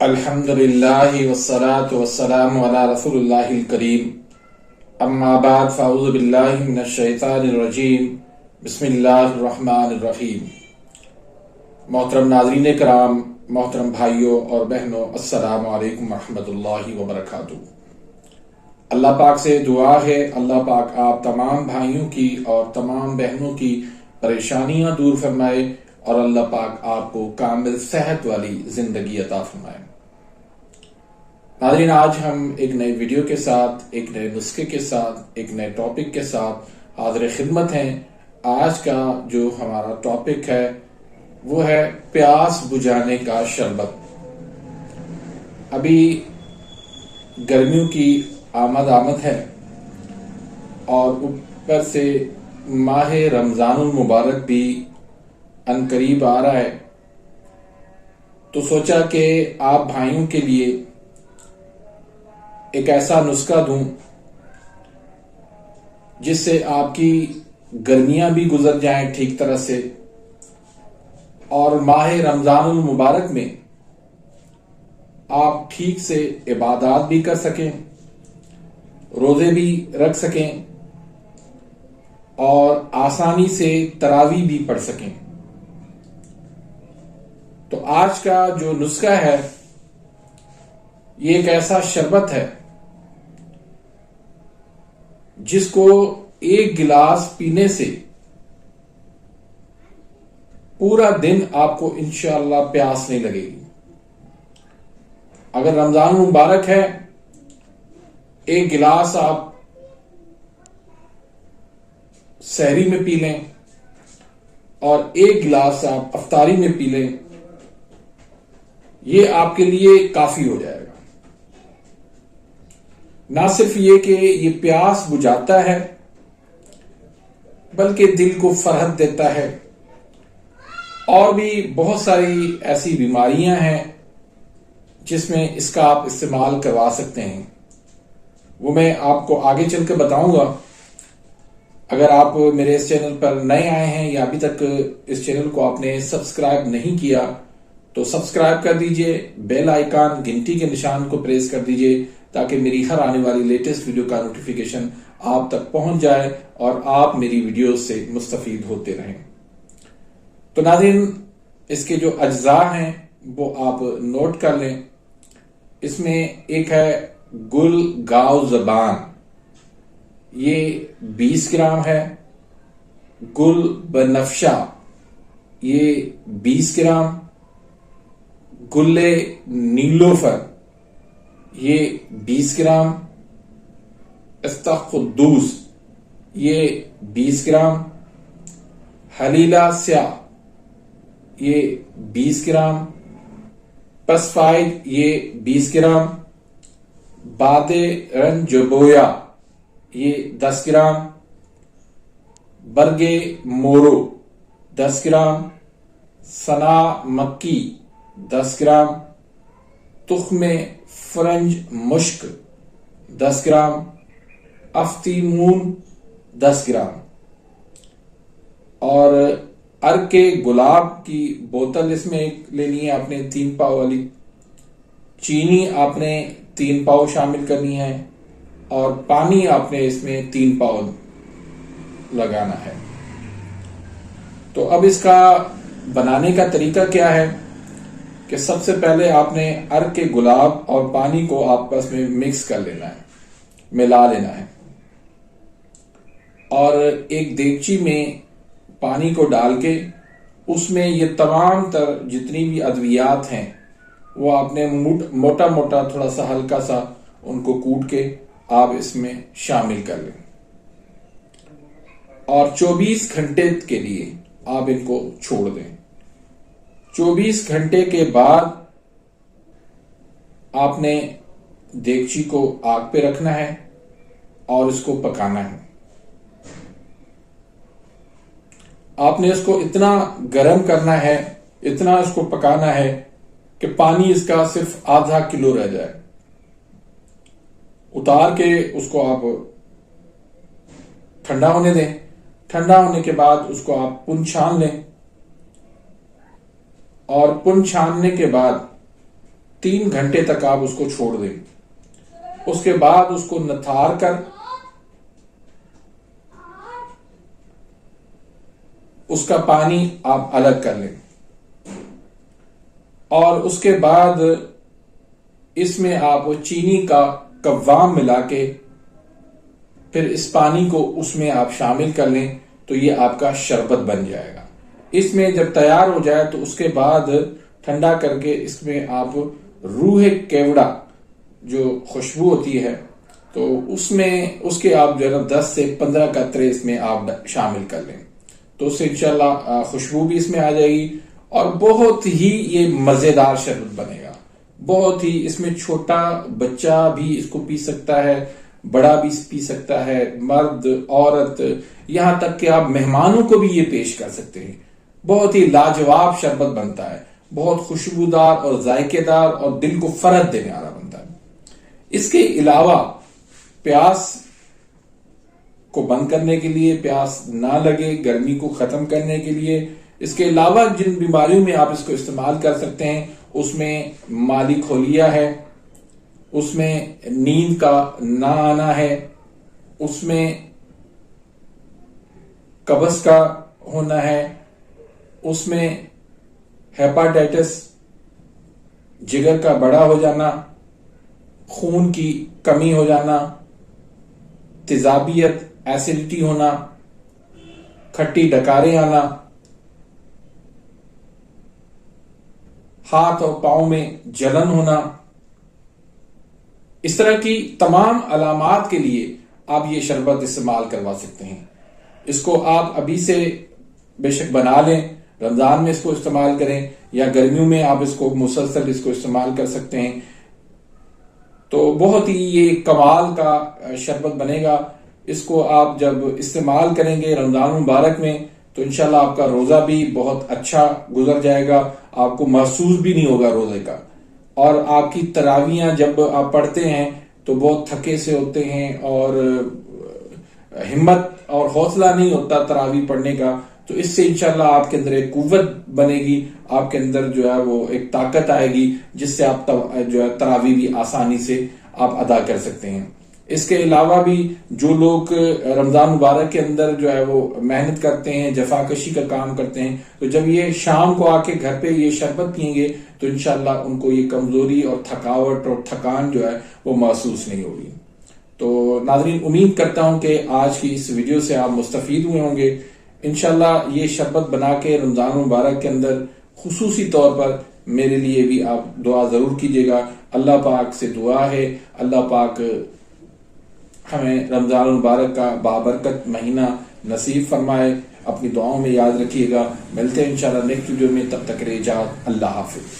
الحمدللہ والصلاة والسلام علی رسول اللہ الکریم، اما بعد فاعوذ باللہ من الشیطان الرجیم، بسم اللہ الرحمن الرحیم۔ محترم ناظرین کرام، محترم بھائیوں اور بہنوں، السلام علیکم ورحمۃ اللہ وبرکاتہ۔ اللہ پاک سے دعا ہے اللہ پاک آپ تمام بھائیوں کی اور تمام بہنوں کی پریشانیاں دور فرمائے اور اللہ پاک آپ کو کامل صحت والی زندگی عطا فرمائے۔ ناظرین، آج ہم ایک نئے ویڈیو کے ساتھ، ایک نئے نسخے کے ساتھ، ایک نئے ٹاپک کے ساتھ حاضر خدمت ہیں۔ آج کا جو ہمارا ٹاپک ہے وہ ہے پیاس بجھانے کا شربت۔ ابھی گرمیوں کی آمد ہے اور اوپر سے ماہ رمضان المبارک بھی عنقریب آ رہا ہے، تو سوچا کہ آپ بھائیوں کے لیے ایک ایسا نسخہ دوں جس سے آپ کی گرمیاں بھی گزر جائیں ٹھیک طرح سے، اور ماہ رمضان المبارک میں آپ ٹھیک سے عبادات بھی کر سکیں، روزے بھی رکھ سکیں اور آسانی سے تراویح بھی پڑھ سکیں۔ تو آج کا جو نسخہ ہے یہ ایک ایسا شربت ہے جس کو ایک گلاس پینے سے پورا دن آپ کو انشاءاللہ پیاس نہیں لگے گی۔ اگر رمضان مبارک ہے، ایک گلاس آپ سحری میں پی لیں اور ایک گلاس آپ افطاری میں پی لیں، یہ آپ کے لیے کافی ہو جائے گا۔ نہ صرف یہ کہ یہ پیاس بجھاتا ہے بلکہ دل کو فرحت دیتا ہے، اور بھی بہت ساری ایسی بیماریاں ہیں جس میں اس کا آپ استعمال کروا سکتے ہیں، وہ میں آپ کو آگے چل کے بتاؤں گا۔ اگر آپ میرے اس چینل پر نئے آئے ہیں یا ابھی تک اس چینل کو آپ نے سبسکرائب نہیں کیا تو سبسکرائب کر دیجئے، بیل آئیکن گھنٹی کے نشان کو پریس کر دیجئے تاکہ میری ہر آنے والی لیٹسٹ ویڈیو کا نوٹیفیکیشن آپ تک پہنچ جائے اور آپ میری ویڈیوز سے مستفید ہوتے رہیں۔ تو ناظرین، اس کے جو اجزاء ہیں وہ آپ نوٹ کر لیں۔ اس میں ایک ہے گل گاؤ زبان، یہ 20 گرام ہے۔ گل بنفشہ، یہ 20 گرام۔ گل نیلوفر، یہ 20 گرام۔ استقدوس، یہ 20 گرام۔ حلیلہ سیاہ، یہ 20 گرام۔ پسفائد، یہ 20 گرام۔ باد رنجبویا، یہ 10 گرام۔ برگ مورو، 10 گرام۔ سنا مکی، 10 گرام۔ تخم فرنج مشک، 10 گرام۔ افتی مون، 10 گرام۔ اور عرق گلاب کی بوتل اس میں ایک لینی ہے آپ نے 3 پاؤ والی۔ چینی آپ نے 3 پاؤ شامل کرنی ہے، اور پانی آپ نے اس میں 3 پاؤ لگانا ہے۔ تو اب اس کا بنانے کا طریقہ کیا ہے کہ سب سے پہلے آپ نے عرق گلاب اور پانی کو آپس میں مکس کر لینا ہے، ملا لینا ہے، اور ایک دیگچی میں پانی کو ڈال کے اس میں یہ تمام تر جتنی بھی ادویات ہیں وہ آپ نے موٹا موٹا تھوڑا سا ہلکا سا ان کو کوٹ کے آپ اس میں شامل کر لیں، اور 24 گھنٹے کے لیے آپ ان کو چھوڑ دیں۔ 24 گھنٹے کے بعد آپ نے دیگچی کو آگ پہ رکھنا ہے اور اس کو پکانا ہے۔ آپ نے اس کو اتنا گرم کرنا ہے، اتنا اس کو پکانا ہے کہ پانی اس کا صرف آدھا کلو رہ جائے۔ اتار کے اس کو آپ ٹھنڈا ہونے دیں۔ ٹھنڈا ہونے کے بعد اس کو آپ پن چھان لیں، اور پن چھاننے کے بعد 3 گھنٹے تک آپ اس کو چھوڑ دیں. اس کے بعد اس کو نتھار کر اس کا پانی آپ الگ کر لیں, اور اس کے بعد اس میں آپ چینی کا قوام ملا کے پھر اس پانی کو اس میں آپ شامل کر لیں, تو یہ آپ کا شربت بن جائے گا. اس میں جب تیار ہو جائے تو اس کے بعد ٹھنڈا کر کے اس میں آپ روح کیوڑا جو خوشبو ہوتی ہے تو اس کے آپ جو ہے 10 سے 15 قطرے اس میں آپ شامل کر لیں, تو اس سے انشاءاللہ خوشبو بھی اس میں آ جائے گی, اور بہت ہی یہ مزیدار شربت بنے گا. بہت ہی اس میں چھوٹا بچہ بھی اس کو پی سکتا ہے, بڑا بھی پی سکتا ہے, مرد عورت, یہاں تک کہ آپ مہمانوں کو بھی یہ پیش کر سکتے ہیں. بہت ہی لاجواب شربت بنتا ہے, بہت خوشبودار اور ذائقے دار اور دل کو فرحت دینے والا بنتا ہے. اس کے علاوہ پیاس کو بند کرنے کے لیے, پیاس نہ لگے, گرمی کو ختم کرنے کے لیے, اس کے علاوہ جن بیماریوں میں آپ اس کو استعمال کر سکتے ہیں اس میں مالی کھولیا ہے, اس میں نیند کا نہ آنا ہے, اس میں قبض کا ہونا ہے, اس میں ہیپاٹائٹس, جگر کا بڑا ہو جانا, خون کی کمی ہو جانا, تیزابیت, ایسیڈیٹی ہونا, کھٹی ڈکاریں آنا, ہاتھ اور پاؤں میں جلن ہونا, اس طرح کی تمام علامات کے لیے آپ یہ شربت استعمال کروا سکتے ہیں. اس کو آپ ابھی سے بے شک بنا لیں, رمضان میں اس کو استعمال کریں, یا گرمیوں میں آپ اس کو مسلسل اس کو استعمال کر سکتے ہیں. تو بہت ہی یہ کمال کا شربت بنے گا. اس کو آپ جب استعمال کریں گے رمضان مبارک میں تو انشاءاللہ آپ کا روزہ بھی بہت اچھا گزر جائے گا, آپ کو محسوس بھی نہیں ہوگا روزے کا, اور آپ کی تراویحاں جب آپ پڑھتے ہیں تو بہت تھکے سے ہوتے ہیں اور ہمت اور حوصلہ نہیں ہوتا تراویح پڑھنے کا, تو اس سے انشاءاللہ آپ کے اندر ایک قوت بنے گی, آپ کے اندر جو ہے وہ ایک طاقت آئے گی جس سے آپ جو ہے تراویح بھی آسانی سے آپ ادا کر سکتے ہیں. اس کے علاوہ بھی جو لوگ رمضان مبارک کے اندر جو ہے وہ محنت کرتے ہیں, جفاکشی کا کام کرتے ہیں, تو جب یہ شام کو آ کے گھر پہ یہ شربت پئیں گے تو انشاءاللہ ان کو یہ کمزوری اور تھکاوٹ اور تھکان جو ہے وہ محسوس نہیں ہوگی. تو ناظرین, امید کرتا ہوں کہ آج کی اس ویڈیو سے آپ مستفید ہوئے ہوں گے. انشاءاللہ یہ شربت بنا کے رمضان مبارک کے اندر خصوصی طور پر میرے لیے بھی آپ دعا ضرور کیجیے گا. اللہ پاک سے دعا ہے اللہ پاک ہمیں رمضان المبارک کا بابرکت مہینہ نصیب فرمائے. اپنی دعاؤں میں یاد رکھیے گا. ملتے ہیں انشاءاللہ نیکسٹ ویڈیو میں, تب تک رہے اجازت. اللہ حافظ.